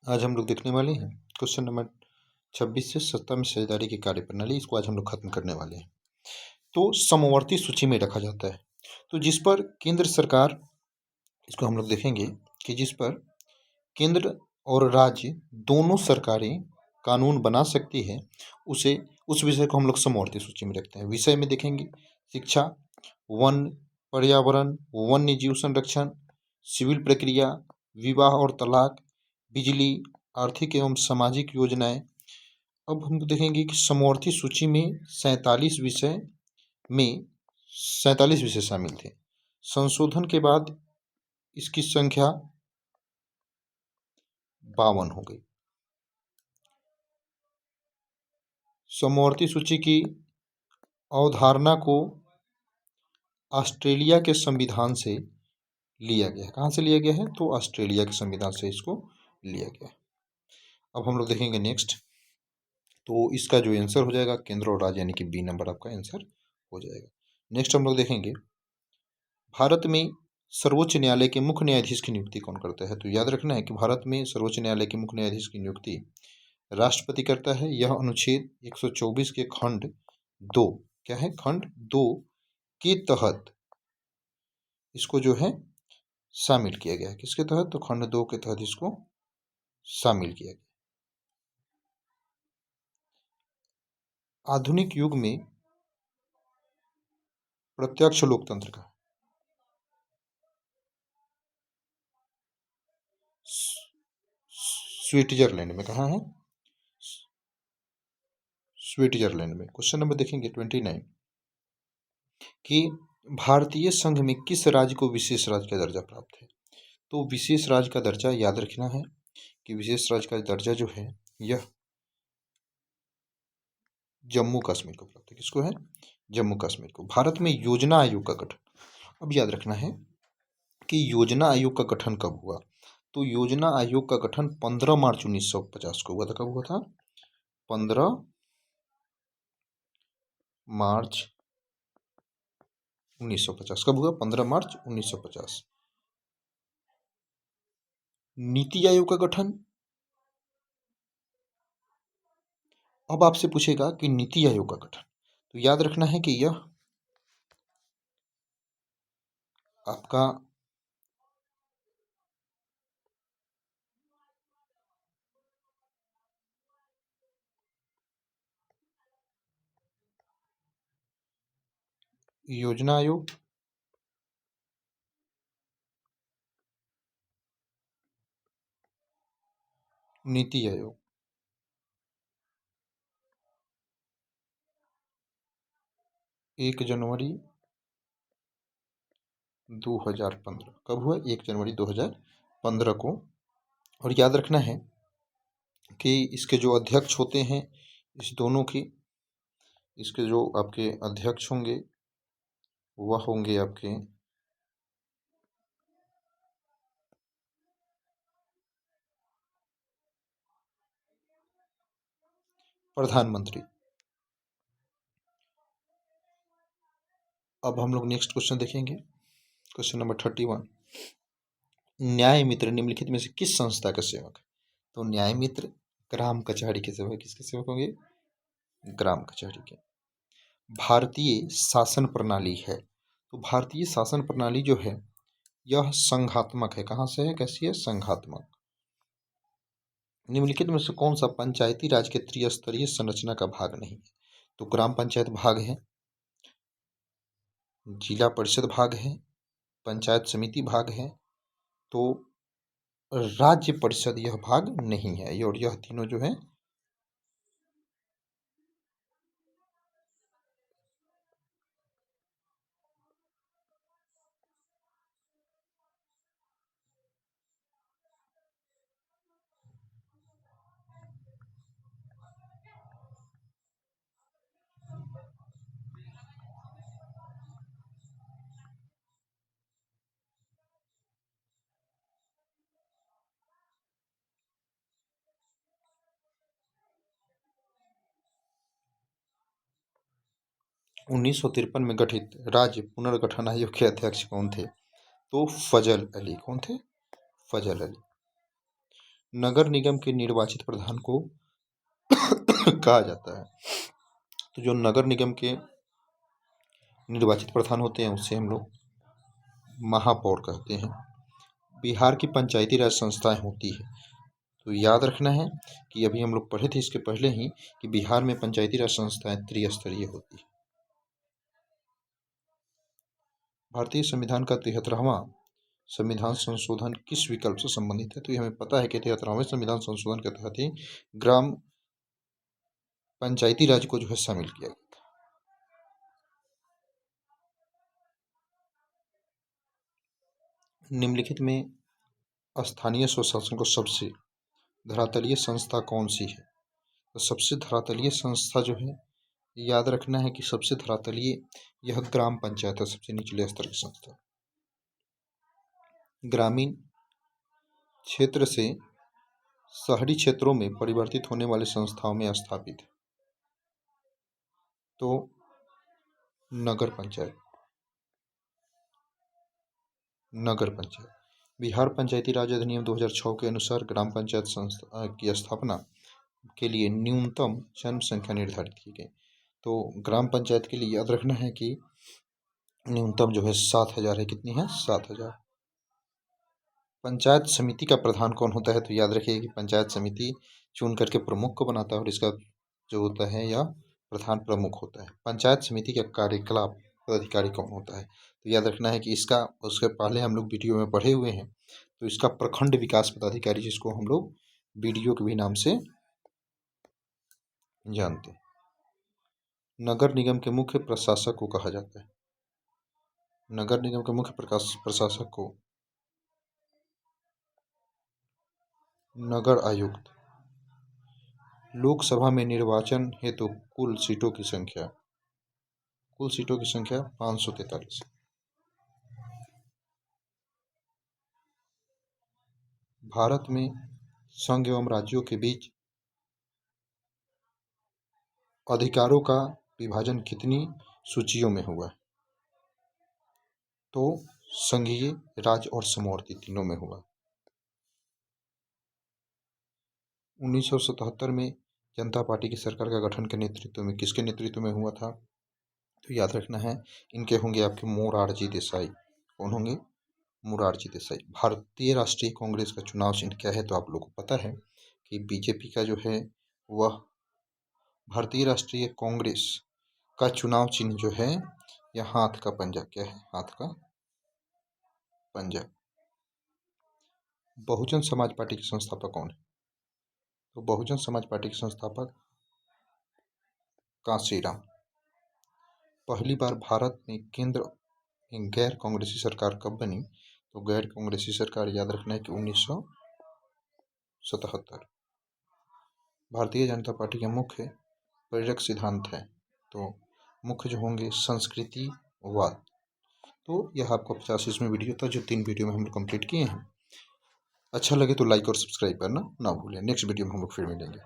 आज हम लोग देखने वाले हैं क्वेश्चन नंबर 26 से 17 में साझेदारी की कार्यप्रणाली। इसको आज हम लोग खत्म करने वाले हैं। तो समवर्ती सूची में रखा जाता है, तो जिस पर केंद्र सरकार, इसको हम लोग देखेंगे कि जिस पर केंद्र और राज्य दोनों सरकारें कानून बना सकती है, उस विषय को हम लोग समवर्ती सूची में रखते हैं। विषय में देखेंगे शिक्षा, वन, पर्यावरण, वन्य जीव संरक्षण, सिविल प्रक्रिया, विवाह और तलाक, बिजली, आर्थिक एवं सामाजिक योजनाएं। अब हम देखेंगे कि समवर्ती सूची में 47 विषय शामिल थे। संशोधन के बाद इसकी संख्या 52 हो गई। समवर्ती सूची की अवधारणा को ऑस्ट्रेलिया के संविधान से लिया गया है। कहाँ से लिया गया है? तो ऑस्ट्रेलिया के संविधान से इसको लिया गया है। अब हम लोग देखेंगे नेक्स्ट, तो इसका जो आंसर हो जाएगा केंद्र और राज्य, यानी कि बी नंबर आपका आंसर हो जाएगा। नेक्स्ट हम लोग देखेंगे भारत में सर्वोच्च न्यायालय के मुख्य न्यायाधीश की नियुक्ति कौन करता है? तो याद रखना है कि भारत में सर्वोच्च न्यायालय के मुख्य न्यायाधीश की नियुक्ति राष्ट्रपति करता है। यह अनुच्छेद 124 के खंड 2, क्या है? खंड 2 के तहत इसको जो है शामिल किया गया है। किसके तहत? तो खंड 2 के तहत इसको शामिल किया गया। आधुनिक युग में प्रत्यक्ष लोकतंत्र का स्विट्जरलैंड में, कहाँ है? स्विट्जरलैंड में। क्वेश्चन नंबर देखेंगे 29 कि भारतीय संघ में किस राज्य को विशेष राज्य का दर्जा प्राप्त है? तो विशेष राज्य का दर्जा याद रखना है कि विशेष राज्य का दर्जा जो है यह जम्मू कश्मीर को प्राप्त है। किसको है? जम्मू कश्मीर को। भारत में योजना आयोग का गठन, अब याद रखना है कि योजना आयोग का गठन कब हुआ? तो योजना आयोग का गठन 15 मार्च 1950 को हुआ था। कब हुआ था? 15 मार्च 1950। कब हुआ? 15 मार्च 1950। नीति आयोग का गठन, अब आपसे पूछेगा कि नीति आयोग का गठन, तो याद रखना है कि यह आपका योजना आयोग, नीति आयोग, 1 जनवरी 2015। कब हुआ? 1 जनवरी 2015 को। और याद रखना है कि इसके जो अध्यक्ष होते हैं, इस दोनों की, इसके जो आपके अध्यक्ष होंगे वह होंगे आपके प्रधानमंत्री। अब हम लोग नेक्स्ट क्वेश्चन देखेंगे, क्वेश्चन नंबर 31। न्याय मित्र निम्नलिखित में से किस संस्था का सेवक है? तो न्याय मित्र ग्राम कचहरी के सेवक। किसके सेवक होंगे? ग्राम कचहरी के। भारतीय शासन प्रणाली है, तो भारतीय शासन प्रणाली जो है यह संघात्मक है। कहाँ से है? कैसी है? संघात्मक। निम्नलिखित में से कौन सा पंचायती राज के त्रिस्तरीय संरचना का भाग नहीं है? तो ग्राम पंचायत भाग है, जिला परिषद भाग है, पंचायत समिति भाग है, तो राज्य परिषद यह भाग नहीं है। और यह तीनों जो है 1953 में गठित राज्य पुनर्गठन आयोग के अध्यक्ष कौन थे? तो फजल अली। कौन थे? फजल अली। नगर निगम के निर्वाचित प्रधान को कहा जाता है। तो जो नगर निगम के निर्वाचित प्रधान होते हैं उससे हम लोग महापौर कहते हैं। बिहार की पंचायती राज संस्थाएं होती है, तो याद रखना है कि अभी हम लोग पढ़े थे इसके पहले ही कि बिहार में पंचायती राज संस्थाएं त्रिस्तरीय होती है। भारतीय संविधान का 73वां संविधान संशोधन किस विकल्प से संबंधित है? तो ये हमें पता है कि 73वें संविधान संशोधन के तहत ही ग्राम पंचायती राज को जो है शामिल किया गया था। निम्नलिखित में स्थानीय स्वशासन को सबसे धरातलीय संस्था कौन सी है? तो सबसे धरातलीय संस्था जो है, याद रखना है कि सबसे धरातलीय यह ग्राम पंचायत है, सबसे निचले स्तर की संस्था। ग्रामीण क्षेत्र से शहरी क्षेत्रों में परिवर्तित होने वाली संस्थाओं में स्थापित है, तो नगर पंचायत। नगर पंचायत बिहार पंचायती राज अधिनियम 2006 के अनुसार ग्राम पंचायत संस्था की स्थापना के लिए न्यूनतम जन्म संख्या निर्धारित की गई। तो ग्राम पंचायत के लिए याद रखना है कि न्यूनतम जो है 7,000 है। कितनी है? 7,000। पंचायत समिति का प्रधान कौन होता है? तो याद रखिए कि पंचायत समिति चुन करके प्रमुख को बनाता है और इसका जो होता है या प्रधान प्रमुख होता है। पंचायत समिति का कार्यकलाप पदाधिकारी कौन होता है? तो याद रखना है कि इसका उसके पहले हम लोग वीडियो में पढ़े हुए हैं। तो इसका प्रखंड विकास पदाधिकारी, जिसको हम लोग बीडीओ के भी नाम से जानते हैं। नगर निगम के मुख्य प्रशासक को कहा जाता है। नगर निगम के मुख्य प्रशासक को नगर आयुक्त। लोकसभा में निर्वाचन हेतु कुल सीटों की संख्या 543। भारत में संघ एवं राज्यों के बीच अधिकारों का विभाजन कितनी सूचियों में हुआ है? तो संघीय, राज्य और समवर्ती तीनों में हुआ। 1977 में जनता पार्टी की सरकार का गठन के नेतृत्व में किसके नेतृत्व में हुआ था? तो याद रखना है, इनके होंगे आपके मोरारजी देसाई। कौन होंगे? मोरारजी देसाई। भारतीय राष्ट्रीय कांग्रेस का चुनाव चिन्ह क्या है? तो आप लोगों को पता है कि बीजेपी का जो है वह, भारतीय राष्ट्रीय कांग्रेस का चुनाव चिन्ह जो है यह हाथ का पंजा। क्या है? हाथ का पंजा। बहुजन समाज पार्टी के संस्थापक कौन है? तो बहुजन समाज पार्टी के संस्थापक कांशीराम। पहली बार भारत में केंद्र में गैर कांग्रेसी सरकार कब बनी? तो गैर कांग्रेसी सरकार याद रखना है कि 1977। भारतीय जनता पार्टी के मुख्य प्रेरक सिद्धांत है, तो मुख्य जो होंगे संस्कृतिवाद। तो यह आपका 50 इसमें वीडियो था, जो 3 वीडियो में हम लोग कंप्लीट किए हैं। अच्छा लगे तो लाइक और सब्सक्राइब करना ना भूलें। नेक्स्ट वीडियो में हम लोग फिर मिलेंगे।